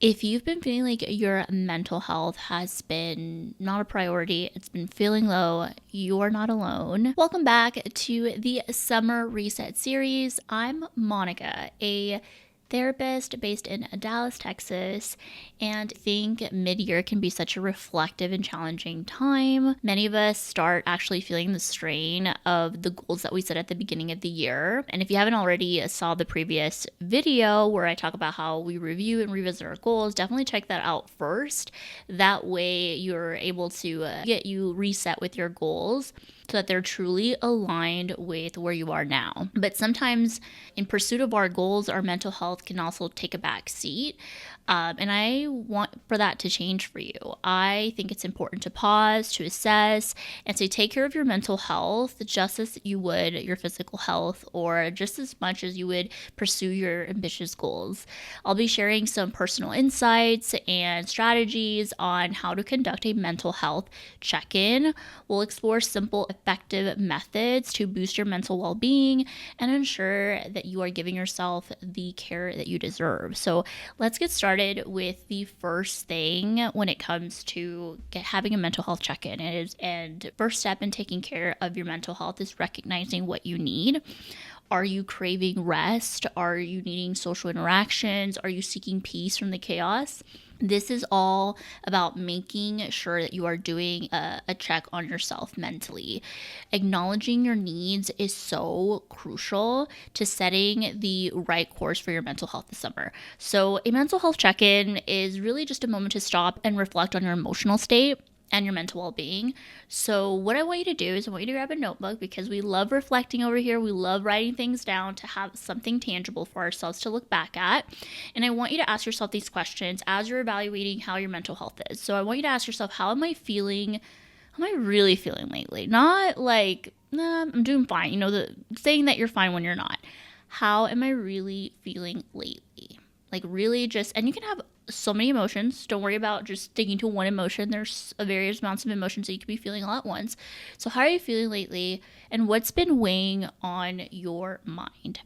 If you've been feeling like your mental health has been not a priority, it's been feeling low, you're not alone. Welcome back to the Summer Reset series. I'm Monica, a therapist based in Dallas, Texas, and I think mid-year can be such a reflective and challenging time. Many of us start actually feeling the strain of the goals that we set at the beginning of the year. And if you haven't already saw the previous video where I talk about how we review and revisit our goals, definitely check that out first. That way you're able to get you reset with your goals so that they're truly aligned with where you are now. But sometimes in pursuit of our goals, our mental health can also take a back seat. And I want for that to change for you. I think it's important to pause, to assess, and to take care of your mental health just as you would your physical health, or just as much as you would pursue your ambitious goals. I'll be sharing some personal insights and strategies on how to conduct a mental health check-in. We'll explore simple, effective methods to boost your mental well-being and ensure that you are giving yourself the care that you deserve. So let's get started with the first thing when it comes to having a mental health check-in. And first step in taking care of your mental health is recognizing what you need. Are you craving rest? Are you needing social interactions? Are you seeking peace from the chaos? This is all about making sure that you are doing a check on yourself mentally. Acknowledging your needs is so crucial to setting the right course for your mental health this summer. So a mental health check-in is really just a moment to stop and reflect on your emotional state and your mental well-being. So what I want you to do is I want you to grab a notebook, because we love reflecting over here. We love writing things down to have something tangible for ourselves to look back at. And I want you to ask yourself these questions as you're evaluating how your mental health is. So I want you to ask yourself, how am I feeling? How am I really feeling lately? Not like, nah, I'm doing fine. You know, the saying that you're fine when you're not. How am I really feeling lately? Like really just, and you can have so many emotions. Don't worry about just sticking to one emotion. There's various amounts of emotions that you could be feeling all at once. So how are you feeling lately? And what's been weighing on your mind?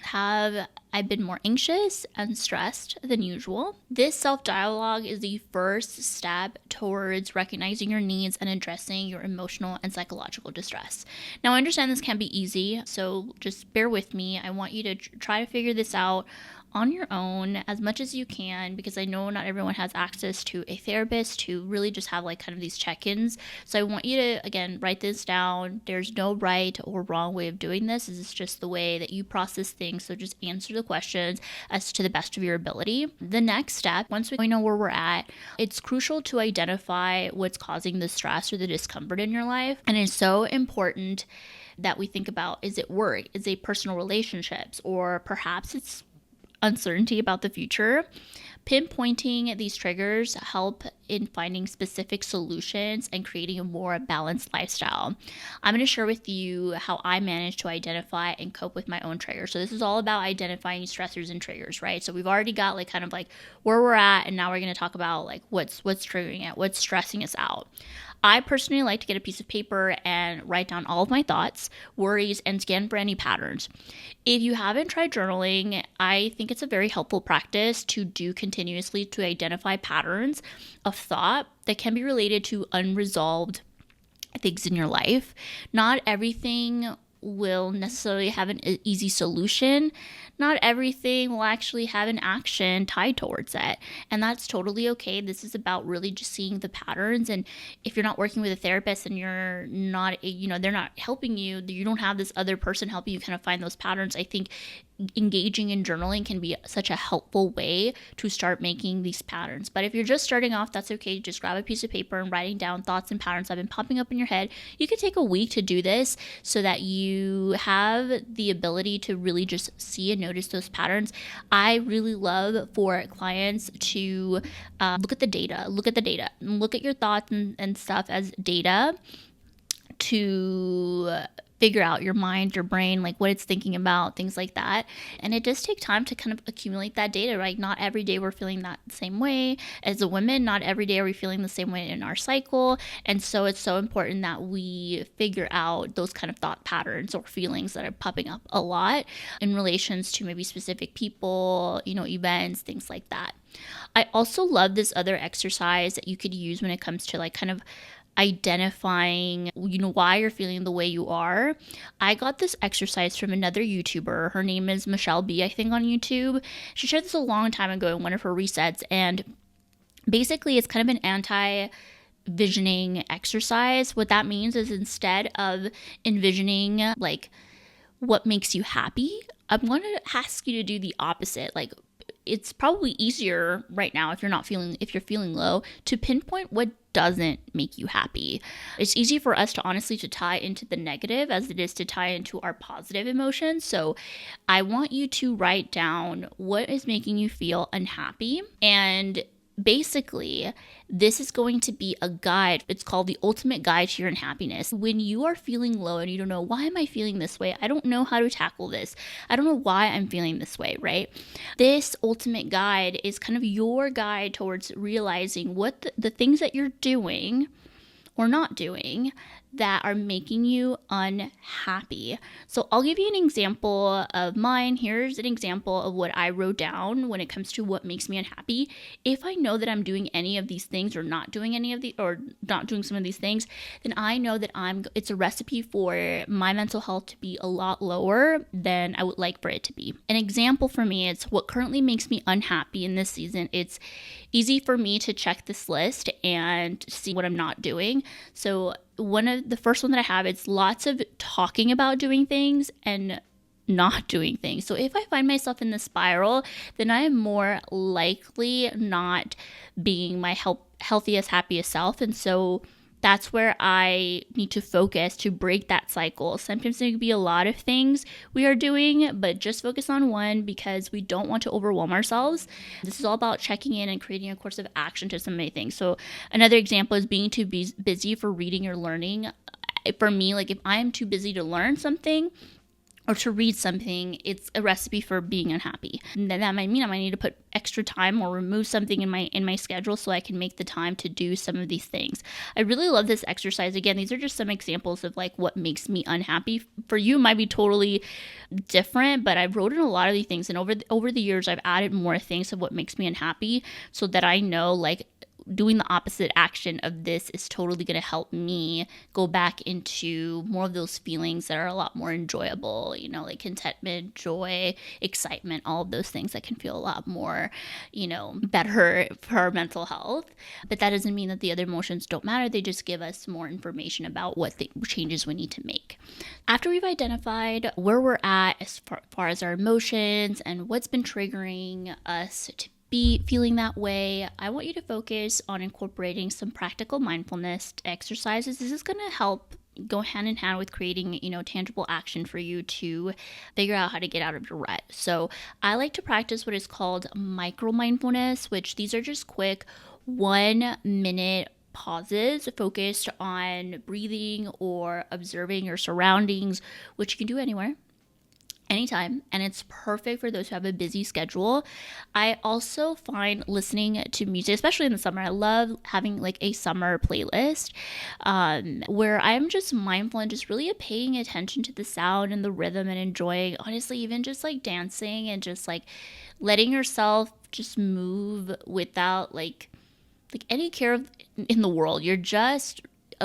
Have I been more anxious and stressed than usual? This self-dialogue is the first step towards recognizing your needs and addressing your emotional and psychological distress. Now, I understand this can't be easy, so just bear with me. I want you to try to figure this out on your own as much as you can, because I know not everyone has access to a therapist to really just have like kind of these check-ins. So I want you to, again, write this down. There's no right or wrong way of doing this. This is just the way that you process things. So just answer the questions as to the best of your ability. The next step, once we know where we're at, it's crucial to identify what's causing the stress or the discomfort in your life. And it's so important that we think about, is it work? Is it personal relationships? Or perhaps it's uncertainty about the future. Pinpointing these triggers help in finding specific solutions and creating a more balanced lifestyle. I'm going to share with you how I manage to identify and cope with my own triggers. So this is all about identifying stressors and triggers, right? So we've already got like kind of like where we're at, and now we're going to talk about like what's triggering it, what's stressing us out. I personally like to get a piece of paper and write down all of my thoughts, worries, and scan for any patterns. If you haven't tried journaling, I think it's a very helpful practice to do continuously to identify patterns of thought that can be related to unresolved things in your life. Not everything will necessarily have an easy solution. Not everything will actually have an action tied towards it. And that's totally okay. This is about really just seeing the patterns. And if you're not working with a therapist and you're not, they're not helping you, you don't have this other person helping you kind of find those patterns, I think engaging in journaling can be such a helpful way to start making these patterns. But if you're just starting off, that's okay. Just grab a piece of paper and writing down thoughts and patterns that have been popping up in your head. You could take a week to do this so that you have the ability to really just see and notice those patterns. I really love for clients to look at the data, look at your thoughts and stuff as data to figure out your mind, your brain, like what it's thinking about, things like that. And it does take time to kind of accumulate that data, right? Not every day we're feeling that same way. As a woman, not every day are we feeling the same way in our cycle. And so it's so important that we figure out those kind of thought patterns or feelings that are popping up a lot in relations to maybe specific people, events, things like that. I also love this other exercise that you could use when it comes to like kind of identifying, why you're feeling the way you are. I got this exercise from another YouTuber. Her name is Michelle B, I think, on YouTube. She shared this a long time ago in one of her resets. And basically, it's kind of an anti-visioning exercise. What that means is instead of envisioning like what makes you happy, I'm going to ask you to do the opposite. Like, it's probably easier right now if you're feeling low to pinpoint what doesn't make you happy. It's easy for us to honestly to tie into the negative as it is to tie into our positive emotions. So I want you to write down what is making you feel unhappy, and basically, this is going to be a guide. It's called the ultimate guide to your unhappiness. When you are feeling low and you don't know, why am I feeling this way? I don't know how to tackle this. I don't know why I'm feeling this way, right? This ultimate guide is kind of your guide towards realizing what the things that you're doing or not doing that are making you unhappy. So I'll give you an example of mine. Here's an example of what I wrote down when it comes to what makes me unhappy. If I know that I'm doing any of these things or not doing some of these things, then I know that it's a recipe for my mental health to be a lot lower than I would like for it to be. An example for me, it's what currently makes me unhappy in this season. It's easy for me to check this list and see what I'm not doing. So the first one that I have, it's lots of talking about doing things and not doing things. So if I find myself in the spiral, then I am more likely not being my healthiest, happiest self. And so that's where I need to focus to break that cycle. Sometimes there could be a lot of things we are doing, but just focus on one because we don't want to overwhelm ourselves. This is all about checking in and creating a course of action to so many things. So another example is being too busy for reading or learning. For me, like if I'm too busy to learn something or to read something, it's a recipe for being unhappy. And that might mean I might need to put extra time or remove something in my schedule so I can make the time to do some of these things. I really love this exercise. Again, these are just some examples of like what makes me unhappy. For you, it might be totally different, but I've wrote in a lot of these things, and over the years, I've added more things of what makes me unhappy so that I know like doing the opposite action of this is totally going to help me go back into more of those feelings that are a lot more enjoyable, like contentment, joy, excitement, all of those things that can feel a lot more, better for our mental health. But that doesn't mean that the other emotions don't matter. They just give us more information about what the changes we need to make. After we've identified where we're at as far as our emotions and what's been triggering us to be feeling that way, I want you to focus on incorporating some practical mindfulness exercises. This is going to help go hand in hand with creating, tangible action for you to figure out how to get out of your rut. So I like to practice what is called micro mindfulness, which these are just quick 1-minute pauses focused on breathing or observing your surroundings, which you can do anywhere, anytime, and it's perfect for those who have a busy schedule. I also find listening to music, especially in the summer, I love having like a summer playlist where I'm just mindful and just really paying attention to the sound and the rhythm and enjoying, honestly, even just like dancing and just like letting yourself just move without like any care in the world. You're just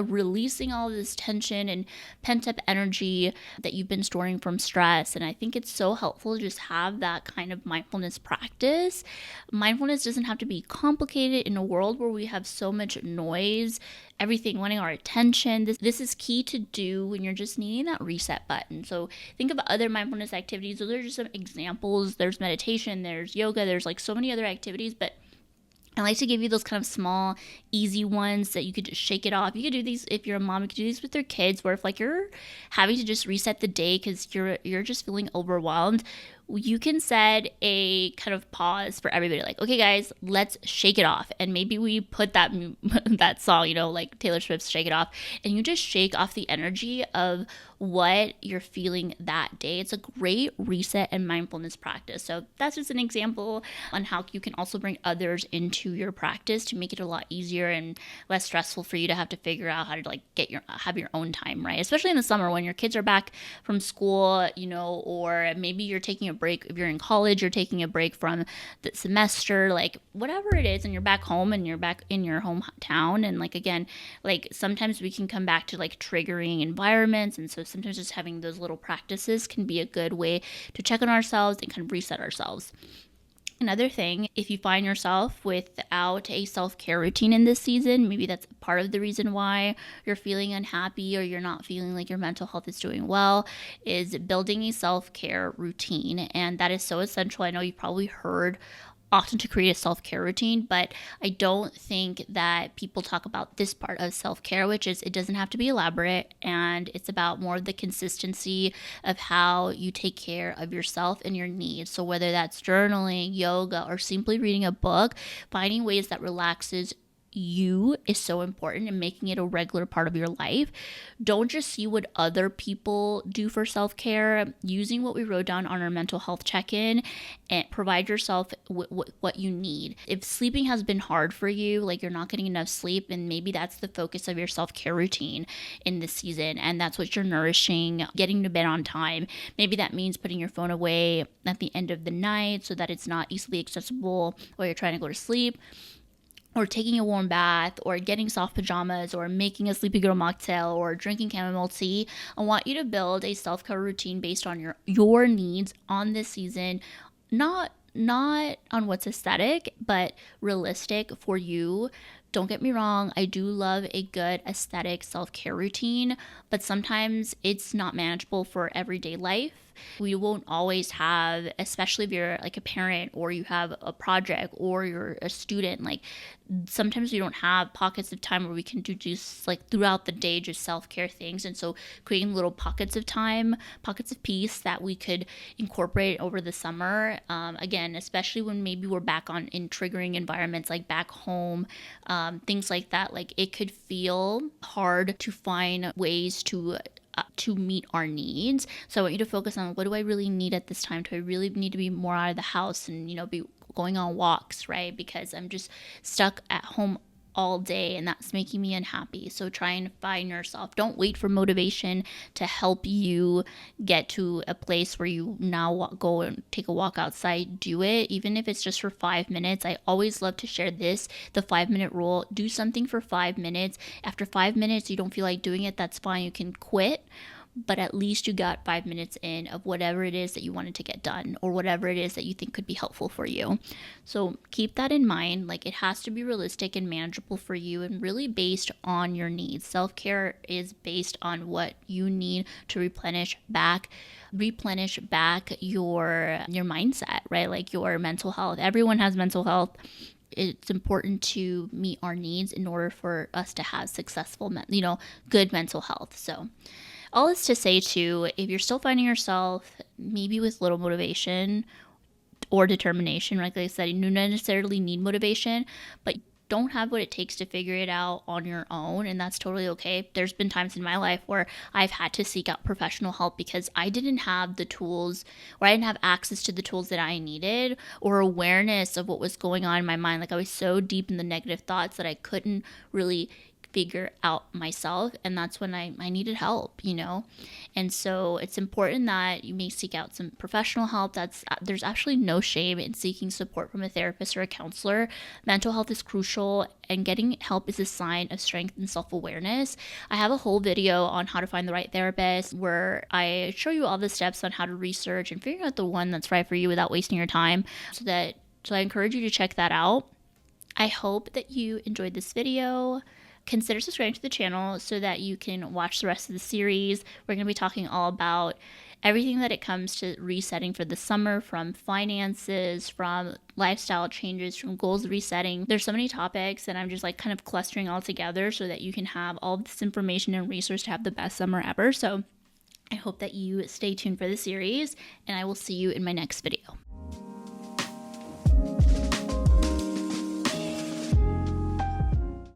releasing all of this tension and pent up energy that you've been storing from stress. And I think it's so helpful to just have that kind of mindfulness practice. Mindfulness doesn't have to be complicated in a world where we have so much noise, everything wanting our attention. This is key to do when you're just needing that reset button. So think of other mindfulness activities. Those are just some examples. There's meditation, there's yoga, there's like so many other activities, but I like to give you those kind of small, easy ones that you could just shake it off. You could do these if you're a mom. You could do these with your kids, where if like you're having to just reset the day because you're just feeling overwhelmed. you can set a kind of pause for everybody, like, okay guys, let's shake it off. And maybe we put that that song, like Taylor Swift's Shake It Off, and you just shake off the energy of what you're feeling that day. It's a great reset and mindfulness practice. So that's just an example on how you can also bring others into your practice to make it a lot easier and less stressful for you to have to figure out how to like have your own time, right? Especially in the summer when your kids are back from school, or maybe you're taking a break. If you're in college, you're taking a break from the semester, like whatever it is, and you're back home and you're back in your hometown. And like, again, like sometimes we can come back to like triggering environments. And so sometimes just having those little practices can be a good way to check on ourselves and kind of reset ourselves. Another thing, if you find yourself without a self-care routine in this season, maybe that's part of the reason why you're feeling unhappy or you're not feeling like your mental health is doing well, is building a self-care routine. And that is so essential. I know you've probably heard often to create a self-care routine, but I don't think that people talk about this part of self-care, which is it doesn't have to be elaborate, and it's about more of the consistency of how you take care of yourself and your needs. So whether that's journaling, yoga, or simply reading a book, finding ways that relaxes you is so important, and making it a regular part of your life. Don't just see what other people do for self-care. Using what we wrote down on our mental health check-in, and provide yourself what you need. If sleeping has been hard for you, like you're not getting enough sleep, and maybe that's the focus of your self-care routine in this season, and that's what you're nourishing, getting to bed on time. Maybe that means putting your phone away at the end of the night so that it's not easily accessible while you're trying to go to sleep, or taking a warm bath, or getting soft pajamas, or making a Sleepy Girl mocktail, or drinking chamomile tea. I want you to build a self-care routine based on your needs on this season, not on what's aesthetic, but realistic for you. Don't get me wrong, I do love a good aesthetic self-care routine, but sometimes it's not manageable for everyday life. We won't always have, especially if you're like a parent or you have a project or you're a student, like sometimes we don't have pockets of time where we can do just like throughout the day just self-care things. And so creating little pockets of time, pockets of peace that we could incorporate over the summer, again, especially when maybe we're back in triggering environments like back home, things like that. Like it could feel hard to find ways to meet our needs. So I want you to focus on, what do I really need at this time? Do I really need to be more out of the house and, be going on walks, right? Because I'm just stuck at home all day and that's making me unhappy. So try and find yourself. Don't wait for motivation to help you get to a place where you now go and take a walk outside. Do it, even if it's just for 5 minutes. I always love to share the 5-minute rule. Do something for 5 minutes. After 5 minutes you don't feel like doing it, that's fine. You can quit. But at least you got 5 minutes in of whatever it is that you wanted to get done, or whatever it is that you think could be helpful for you. So keep that in mind. Like, it has to be realistic and manageable for you, and really based on your needs. Self-care is based on what you need to replenish back your mindset, right? Like your mental health. Everyone has mental health. It's important to meet our needs in order for us to have successful, good mental health. So all is to say too, if you're still finding yourself maybe with little motivation or determination, like I said, you don't necessarily need motivation, but don't have what it takes to figure it out on your own, and that's totally okay. There's been times in my life where I've had to seek out professional help because I didn't have the tools, or I didn't have access to the tools that I needed, or awareness of what was going on in my mind. Like I was so deep in the negative thoughts that I couldn't really figure out myself, and that's when I needed help, and so it's important that you may seek out some professional help. There's actually no shame in seeking support from a therapist or a counselor. Mental health is crucial, and getting help is a sign of strength and self-awareness. I have a whole video on how to find the right therapist where I show you all the steps on how to research and figure out the one that's right for you without wasting your time. So I encourage you to check that out. I hope that you enjoyed this video. Consider subscribing to the channel so that you can watch the rest of the series. We're going to be talking all about everything that it comes to resetting for the summer, from finances, from lifestyle changes, from goals resetting. There's so many topics, and I'm just like kind of clustering all together so that you can have all this information and resource to have the best summer ever. So I hope that you stay tuned for the series, and I will see you in my next video.